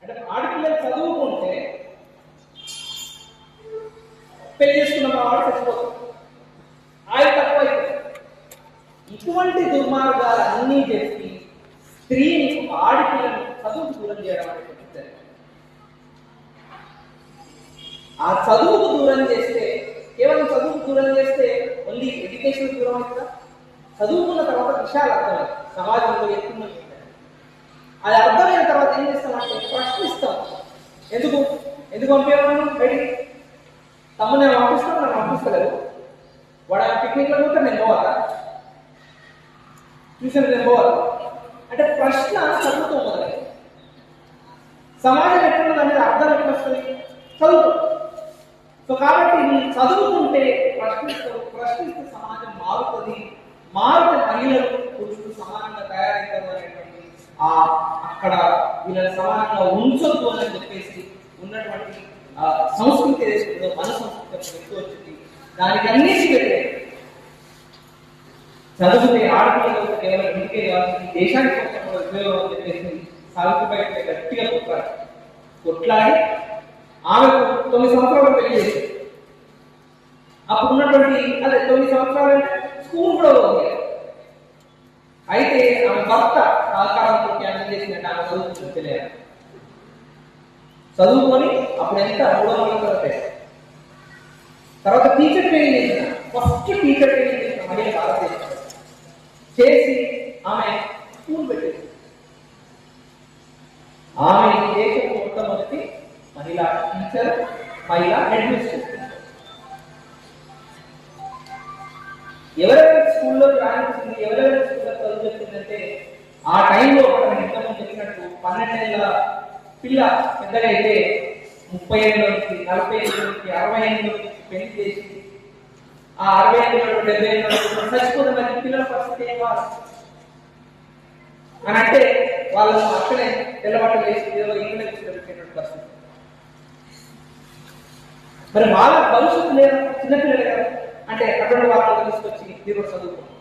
అంటే ఆడపిల్లలు చదువుకుంటే పెళ్లి చేసుకున్న మా వాడు చచ్చిపోతుంది, ఆయన తక్కువ. ఇటువంటి దుర్మార్గాలు అన్నీ చెప్పి స్త్రీని ఆడపిల్లను చదువుకు దూరం చేయడం అనేది ఆ చదువుకు దూరం చేస్తే, కేవలం చదువుకు దూరం చేస్తే ఓన్లీ ఎడ్యుకేషన్ దూరం అవుతుందా? చదువుకున్న తర్వాత విషయాలు అర్థమవుతాయి, సమాజంలో ఎక్కువ అది అర్థమైన తర్వాత ఏం చేస్తామంటే ప్రశ్నిస్తాం. ఎందుకు పంపేవాడు బయటికి? తమ్ముడు నేను పంపిస్తాను, నన్ను పంపిస్తలేదు, వాడు పిక్నిక్లో పోతే నేను పోవాలా, ట్యూషన్ నేను పోవాలి అంటే ప్రశ్న చదువుతూ మొదలై. సమాజం ఎట్లున్నది అనేది అర్థం ఎట్లా వస్తుంది? చదువు. సో కాబట్టి చదువుకుంటే ప్రశ్నిస్తే సమాజం మారుతుంది, మారితే మహిళలు పురుషులు సమానంగా తయారవుతారు అనేటువంటి అక్కడ వీళ్ళని సమానంగా ఉంచొద్దు అని చెప్పేసి ఉన్నటువంటి సంస్కృతి ఏదో మన సంస్కృతి ఎక్కువ వచ్చింది. దానికి అన్నిటి పెట్టే చదువుతే ఆడపిల్లలు కేవలం ఇంటికే కాదు, దేశానికి కొంచెం కూడా ఉపయోగం అని చెప్పేసి సావిత్రిపై గట్టిగా కొట్లాడి ఆమెకు 9 సంవత్సరాలు పెళ్లి చేసి, అప్పుడు ఉన్నటువంటి అదే 9 సంవత్సరాలు స్కూల్ కూడా ఉంది. అయితే ఆమె భర్త సహకారంతో త్యాగం చేసినట్టు ఆమె చదువుకుంటూ తెలియాలి. చదువుకొని అప్పుడు ఎంత 300 తర్వాత టీచర్ ట్రైనింగ్ చేసిన, ఫస్ట్ టీచర్ ట్రైనింగ్ చేసిన మహిళ భారతదేశం చేసి ఆమె స్కూల్ పెట్టేది. ఆమె ఈ దేశం మొట్టమొదటి మహిళా టీచర్, మహిళా అడ్మినిస్ట్రేటర్. ఎవరెవరి స్కూల్లోకి రాణించింది, ఎవరెవరి స్కూల్లో చదువు చెప్తుందంటే ఆ టైంలో మనం ఇంతకుముందు చెప్పినట్టు 12 ఏళ్ళ పిల్ల పెద్దగా అయితే 30 ఏళ్ళ నుంచి 40 ఏళ్ళ నుంచి 60 ఏళ్ళ నుంచి పెళ్లి చేసి ఆ 60 ఏళ్ళ 70 ఏళ్ళ చచ్చిపోతే మరి పిల్లల పరిస్థితి ఏం కాదు అని అంటే వాళ్ళను అక్కడే తెల్లబట్టలు వేసి ఏదో ఇంగ్లీష్ పెట్టేటువంటి పరిస్థితి. మరి వాళ్ళ భవిష్యత్తు లేదా? చిన్నపిల్లలే కదా అంటే అటువంటి వాళ్ళని తీసుకొచ్చి మీరు చదువుకోండి,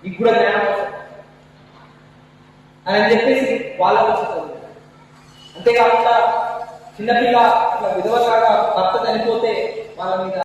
మీకు కూడా జ్ఞానం అని చెప్పేసి వాళ్ళ కోసం చదువు. అంతేకాకుండా చిన్నపిల్ల అట్లా విధవలాగా భర్త చనిపోతే వాళ్ళ మీద